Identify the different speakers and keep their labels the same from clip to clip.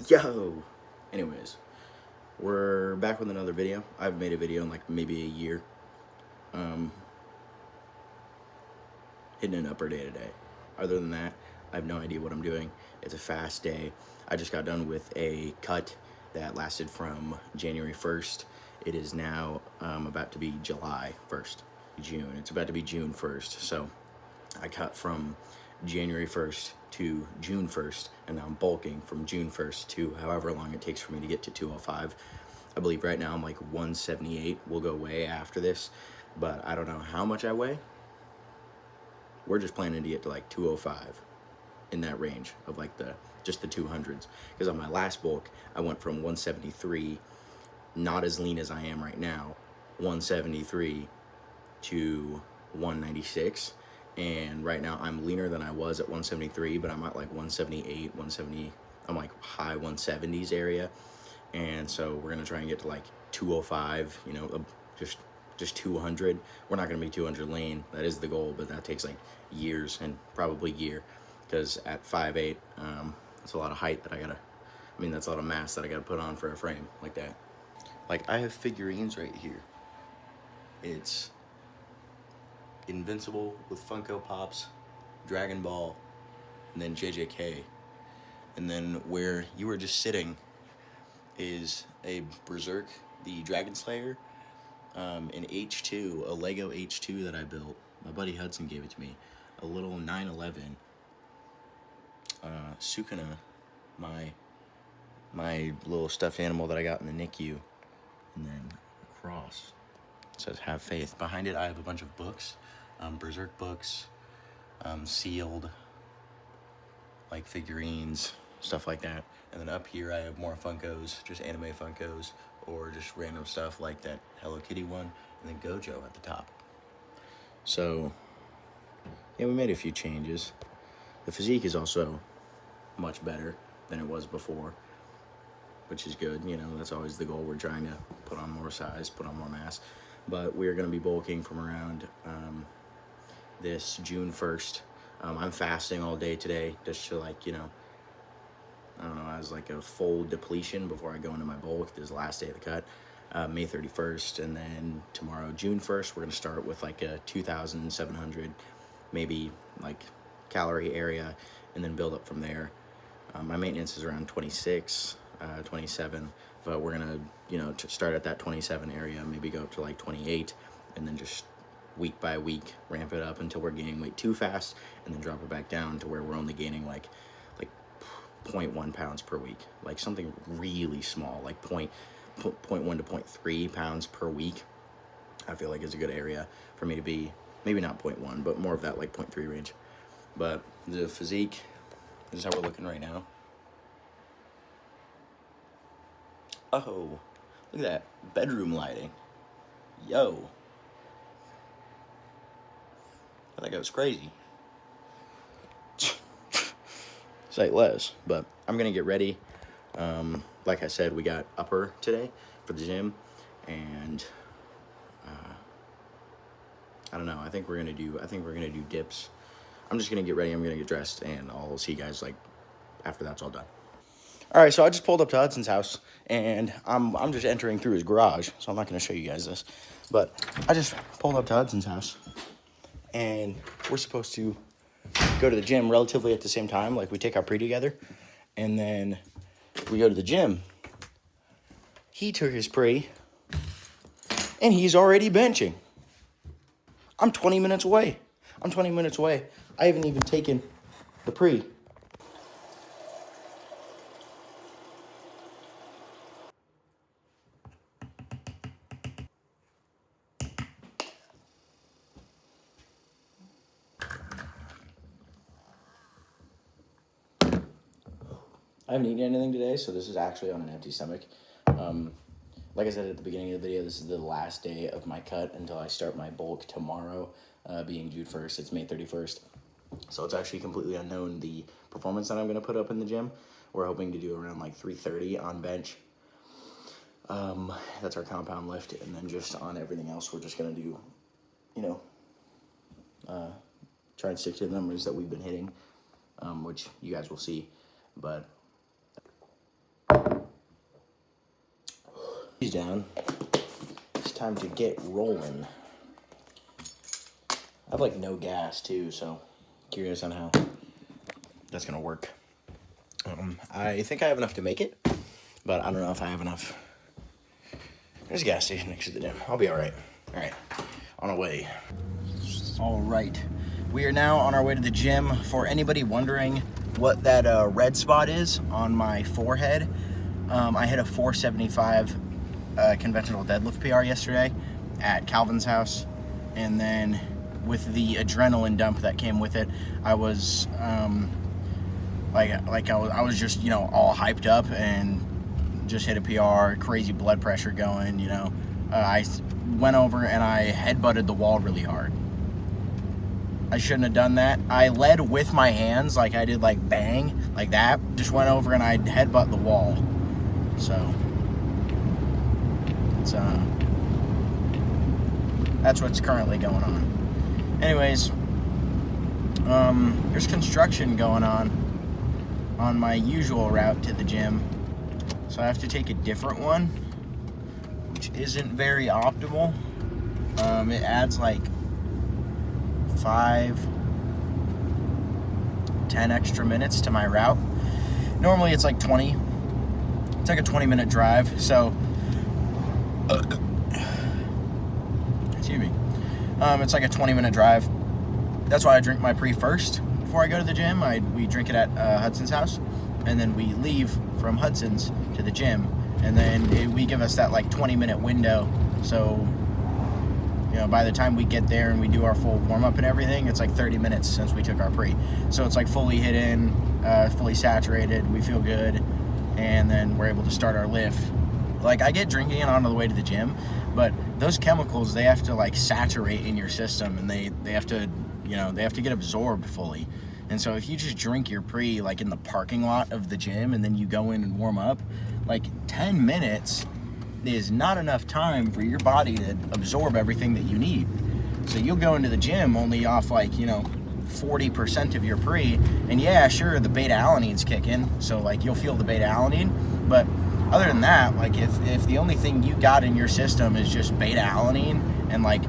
Speaker 1: Yo! Anyways, we're back with another video. I've made a video in like maybe a year. Hitting an upper day today. Other than that, I have no idea what I'm doing. It's a fast day. I just got done with a cut that lasted from January 1st. It is now about to be July 1st. June. It's about to be June 1st. So I cut from January 1st to June 1st, and now I'm bulking from June 1st to however long it takes for me to get to 205. I believe right now I'm like 178. We'll go way after this, but I don't know how much I weigh. We're just planning to get to like 205, in that range of like just the 200s. Because on my last bulk, I went from 173, not as lean as I am right now, 173 to 196. And right now I'm leaner than I was at 173, but I'm at like 178, 170. I'm like high 170s area. And so we're gonna try and get to like 205, just 200. We're not gonna be 200 lean. That is the goal, but that takes like years and probably year, because at 5'8", it's a lot of height that that's a lot of mass that I gotta put on for a frame like that. Like, I have figurines right here. It's Invincible with Funko Pops, Dragon Ball, and then JJK. And then where you were just sitting is a Berserk, the Dragon Slayer, an H2, a Lego H2 that I built. My buddy Hudson gave it to me. A little 911 Sukuna, my little stuffed animal that I got in the NICU. And then a cross. It says "Have Faith." Behind it I have a bunch of books, Berserk books, sealed, like figurines, stuff like that. And then up here I have more Funkos, just anime Funkos, or just random stuff like that Hello Kitty one, and then Gojo at the top. So, yeah, we made a few changes. The physique is also much better than it was before, which is good. That's always the goal. We're trying to put on more size, put on more mass. But we're going to be bulking from around this June 1st. I'm fasting all day today, just to as like a full depletion before I go into my bulk. This is the last day of the cut, May 31st. And then tomorrow, June 1st, we're going to start with like a 2,700, maybe like calorie area, and then build up from there. My maintenance is around 26, 27, but we're gonna, to start at that 27 area, maybe go up to like 28, and then just week by week ramp it up until we're gaining weight too fast, and then drop it back down to where we're only gaining like 0.1 pounds per week, like something really small, like 0.1 to 0.3 pounds per week. I feel like is a good area for me to be. Maybe not 0.1, but more of that like 0.3 range. But the physique, this is how we're looking right now. Oh, look at that bedroom lighting. Yo. I think it was crazy. Say less, but I'm going to get ready. Like I said, we got upper today for the gym, and I don't know. I think we're going to do dips. I'm just going to get ready. I'm going to get dressed, and I'll see you guys after that's all done. All right, so I just pulled up to Hudson's house, and I'm just entering through his garage, so I'm not going to show you guys this. But I just pulled up to Hudson's house, and we're supposed to go to the gym relatively at the same time. Like, we take our pre together, and then we go to the gym. He took his pre, and he's already benching. I'm 20 minutes away. I haven't even taken the pre. I haven't eaten anything today, so this is actually on an empty stomach. Like I said at the beginning of the video, this is the last day of my cut until I start my bulk tomorrow, being June 1st. It's May 31st. So it's actually completely unknown the performance that I'm going to put up in the gym. We're hoping to do around like 330 on bench. That's our compound lift. And then just on everything else, we're just going to do, try and stick to the numbers that we've been hitting, which you guys will see. But He's down. It's time to get rolling. I have like no gas too, so curious on how that's gonna work. I think I have enough to make it, but I don't know if I have enough. There's a gas station next to the gym. I'll be all right. All right, on our way. All right, we are now on our way to the gym. For anybody wondering what that red spot is on my forehead, I hit a 475 conventional deadlift PR yesterday at Calvin's house, and then with the adrenaline dump that came with it, I was I was just, you know, all hyped up and just hit a PR, crazy blood pressure going, you know. I went over and I headbutted the wall really hard. I shouldn't have done that. I led with my hands, like I did, like bang, like that. Just went over and I headbutt the wall. So it's that's what's currently going on. Anyways, there's construction going on my usual route to the gym, so I have to take a different one, which isn't very optimal. It adds like 5-10 extra minutes to my route. Normally it's like 20. It's like a 20-minute drive, so excuse me. It's like a 20-minute drive. That's why I drink my pre first before I go to the gym. We drink it at Hudson's house, and then we leave from Hudson's to the gym, and then we give us that like 20-minute window. So, you know, by the time we get there and we do our full warm-up and everything, it's like 30 minutes since we took our pre. So it's like fully hit in, fully saturated, we feel good, and then we're able to start our lift. Like, I get drinking it on the way to the gym, but those chemicals, they have to like saturate in your system, and they have to, you know, they have to get absorbed fully. And so if you just drink your pre like in the parking lot of the gym and then you go in and warm up, like 10 minutes is not enough time for your body to absorb everything that you need. So you'll go into the gym only off like, you know, 40% of your pre, and yeah, sure, the beta alanine's kick in, so like you'll feel the beta alanine, but other than that, like if the only thing you got in your system is just beta alanine and like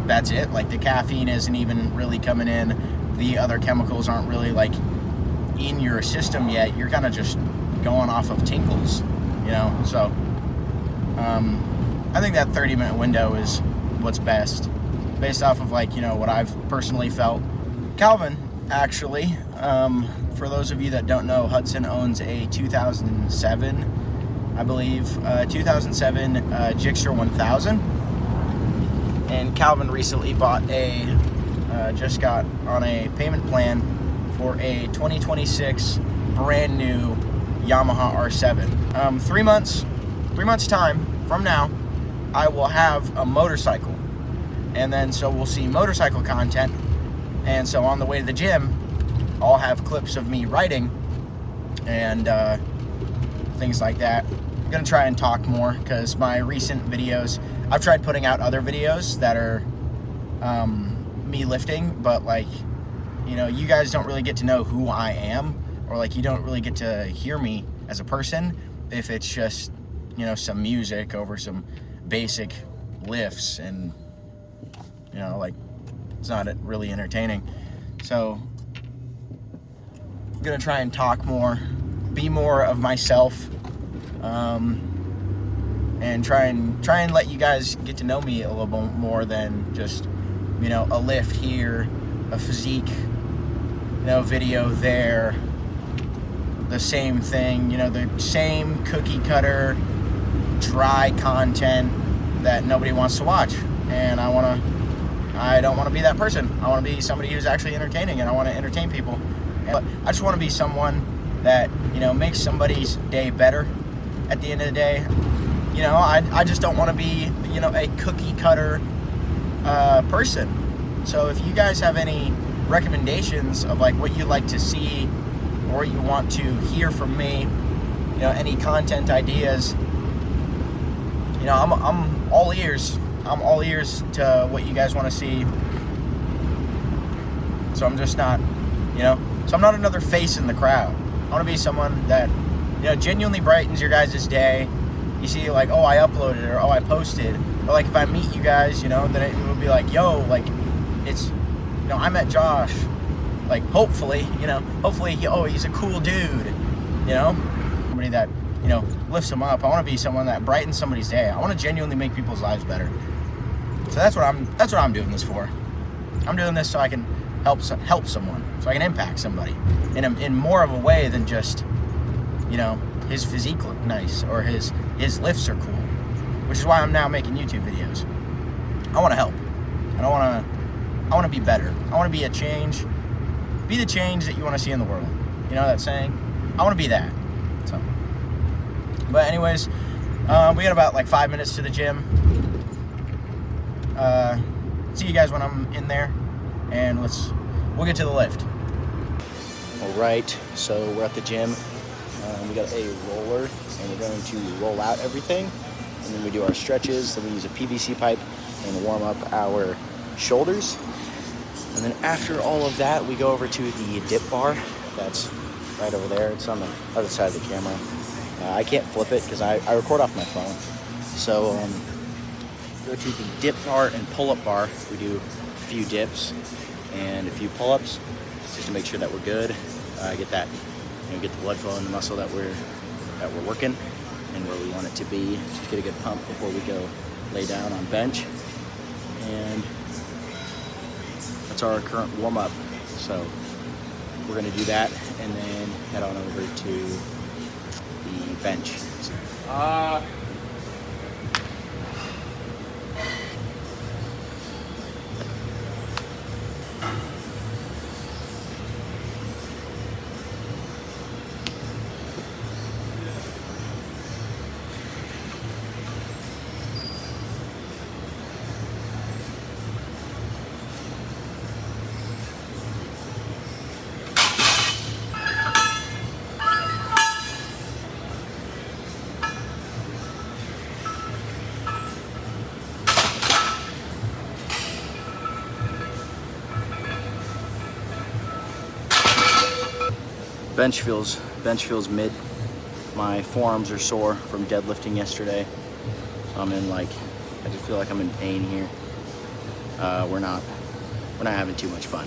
Speaker 1: that's it, like the caffeine isn't even really coming in, the other chemicals aren't really like in your system yet, you're kind of just going off of tinkles, you know. So I think that 30-minute window is what's best, based off of like, you know, what I've personally felt. Calvin, actually, for those of you that don't know, Hudson owns a 2007, I believe, 2007 Gixxer 1000. And Calvin recently bought just got on a payment plan for a 2026 brand new Yamaha R7. 3 months time from now, I will have a motorcycle. And then so we'll see motorcycle content. And so on the way to the gym, I'll have clips of me riding and things like that. I'm gonna try and talk more because my recent videos, I've tried putting out other videos that are me lifting, but like, you know, you guys don't really get to know who I am, or like you don't really get to hear me as a person if it's just, you know, some music over some basic lifts, and you know, like it's not really entertaining. So I'm gonna try and talk more, be more of myself, and try and let you guys get to know me a little bit more than just, you know, a lift here, a physique, you know, video there, the same thing, you know, the same cookie cutter, dry content that nobody wants to watch. And I don't want to be that person. I want to be somebody who's actually entertaining, and I want to entertain people. But I just want to be someone that, you know, makes somebody's day better at the end of the day. You know, I just don't want to be, you know, a cookie cutter person. So if you guys have any recommendations of like what you like to see or what you want to hear from me, you know, any content ideas, you know, I'm all ears. I'm all ears to what you guys want to see. So I'm just not, you know, so I'm not another face in the crowd. I want to be someone that, you know, genuinely brightens your guys' day, you see like, oh, I uploaded or oh, I posted, or like if I meet you guys, you know, then it will be like, yo, like it's, you know, I met Josh, like hopefully, you know, hopefully he's a cool dude, you know, somebody that, you know, lifts them up. I want to be someone that brightens somebody's day. I want to genuinely make people's lives better. So that's what I'm doing this for. I'm doing this so I can help someone, so I can impact somebody in more of a way than just, you know, his physique look nice or his lifts are cool, which is why I'm now making YouTube videos. I want to help, and I want to be better. I want to be be the change that you want to see in the world. You know that saying? I want to be that. So, but anyways, we got about like 5 minutes to the gym. See you guys when I'm in there, and we'll get to the lift. All right, so we're at the gym. We got a roller, and we're going to roll out everything, and then we do our stretches. Then we use a PVC pipe and warm up our shoulders. And then after all of that, we go over to the dip bar. That's right over there. It's on the other side of the camera. I can't flip it because I record off my phone. So go to the dip bar and pull-up bar. We do a few dips and a few pull-ups just to make sure that we're good. Get that, you know, get the blood flow in the muscle that we're working and where we want it to be. Just get a good pump before we go lay down on bench. And that's our current warm-up. So we're gonna do that and then head on over to the bench. Bench feels mid. My forearms are sore from deadlifting yesterday. I just feel like I'm in pain here. We're not having too much fun.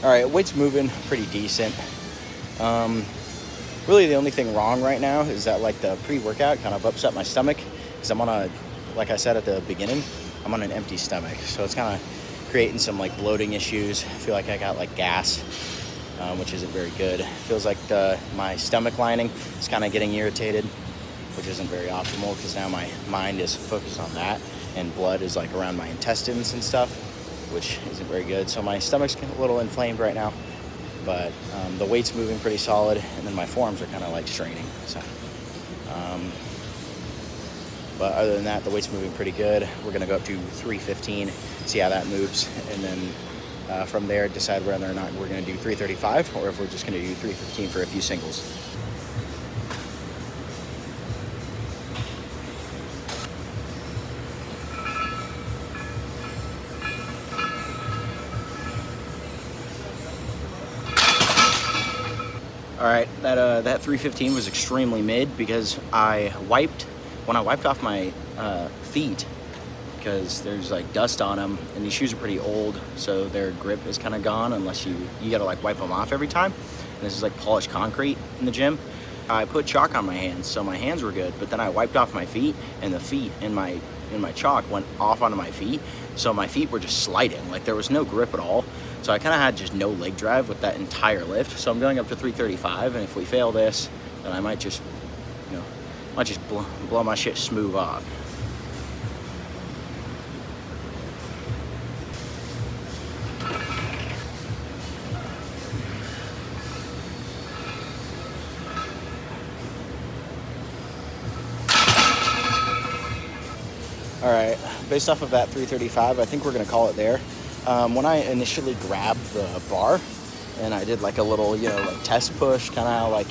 Speaker 1: All right, weight's moving pretty decent. Really the only thing wrong right now is that like the pre-workout kind of upset my stomach because I'm on like I said at the beginning, I'm on an empty stomach. So it's kind of creating some like bloating issues. I feel like I got like gas, which isn't very good. It feels like my stomach lining is kind of getting irritated, which isn't very optimal because now my mind is focused on that and blood is like around my intestines and stuff, which isn't very good. So my stomach's a little inflamed right now, but the weight's moving pretty solid, and then my forearms are kind of like straining. So, but other than that, the weight's moving pretty good. We're gonna go up to 315, see how that moves, and then from there decide whether or not we're gonna do 335 or if we're just gonna do 315 for a few singles. All right, that 315 was extremely mid because when I wiped off my feet, because there's like dust on them, and these shoes are pretty old, so their grip is kind of gone unless you gotta like wipe them off every time. And this is like polished concrete in the gym. I put chalk on my hands, so my hands were good, but then I wiped off my feet, and the feet in my chalk went off onto my feet, so my feet were just sliding, like there was no grip at all. So I kind of had just no leg drive with that entire lift. So I'm going up to 335, and if we fail this, then I might just, you know, blow my shit smooth off. All right, based off of that 335, I think we're gonna call it there. When I initially grabbed the bar, and I did like a little, like test push, kind of how like,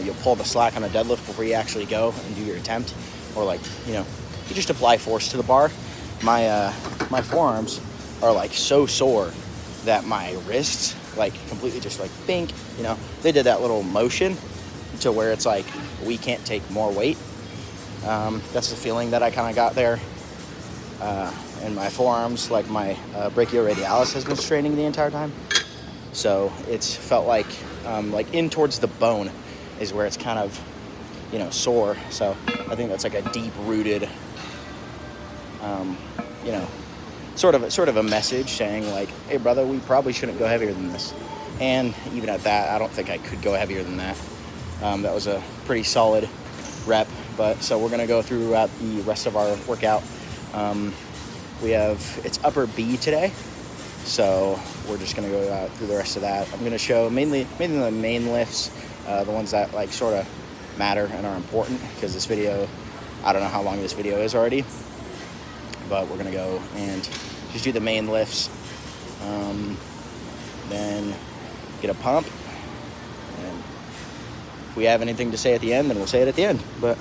Speaker 1: you pull the slack on a deadlift before you actually go and do your attempt, or like, you just apply force to the bar. My forearms are like so sore that my wrists like completely just like bink, they did that little motion to where it's like, we can't take more weight. That's the feeling that I kind of got there. And my forearms, like my brachioradialis has been straining the entire time. So it's felt like in towards the bone is where it's kind of, sore. So I think that's like a deep rooted, sort of a message saying like, hey brother, we probably shouldn't go heavier than this. And even at that, I don't think I could go heavier than that. That was a pretty solid rep. But so we're going to go throughout the rest of our workout. It's upper B today. So we're just going to go out through the rest of that. I'm going to show mainly the main lifts, the ones that like sort of matter and are important, because this video, I don't know how long this video is already, but we're going to go and just do the main lifts. Then get a pump. And if we have anything to say at the end, then we'll say it at the end. But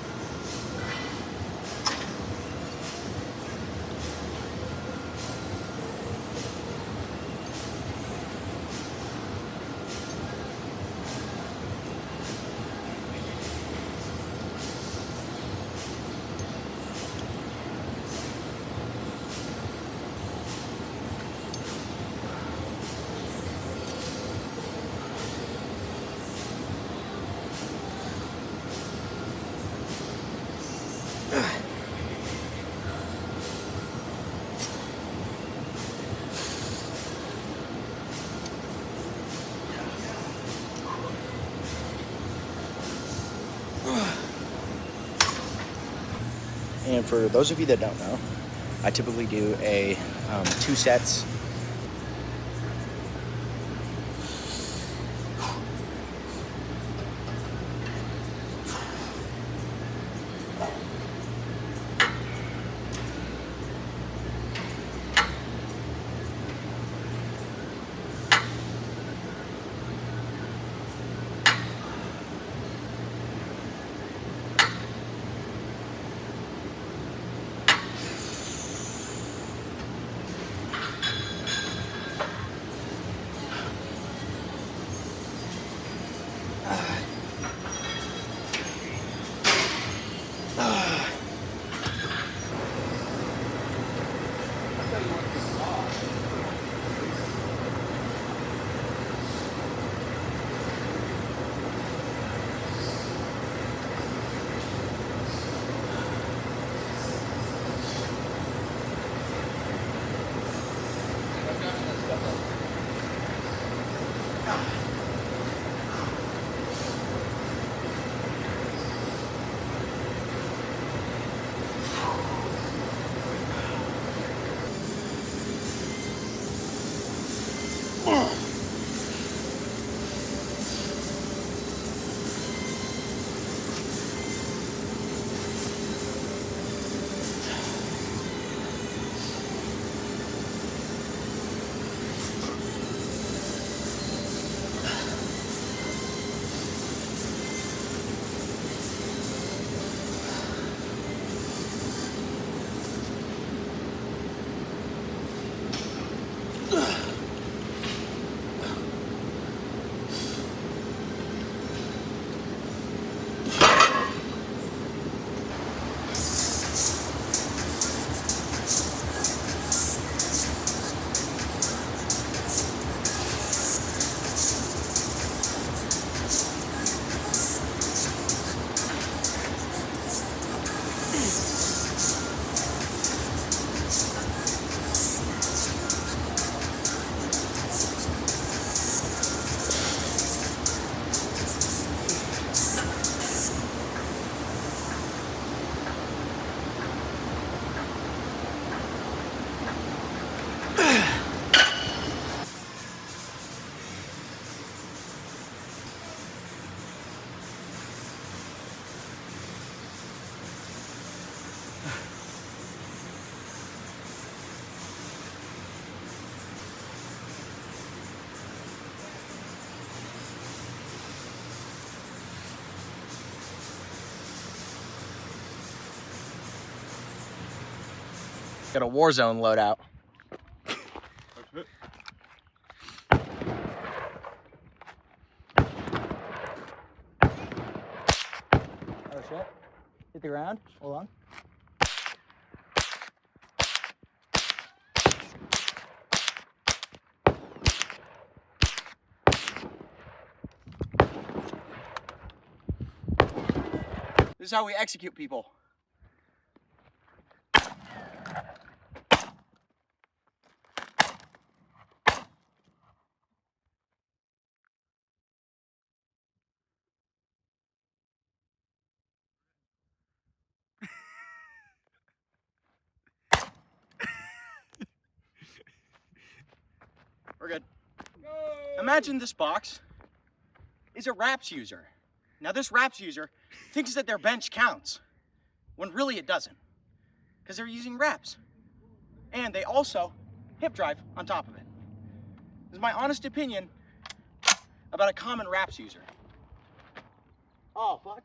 Speaker 1: and for those of you that don't know, I typically do a 2 sets. Got a Warzone loadout. Oh shit. Hit the ground. Hold on. This is how we execute people. We're good. Imagine this box is a RAPS user. Now this RAPS user thinks that their bench counts, when really it doesn't, because they're using RAPS. And they also hip drive on top of it. This is my honest opinion about a common RAPS user. Oh, fuck.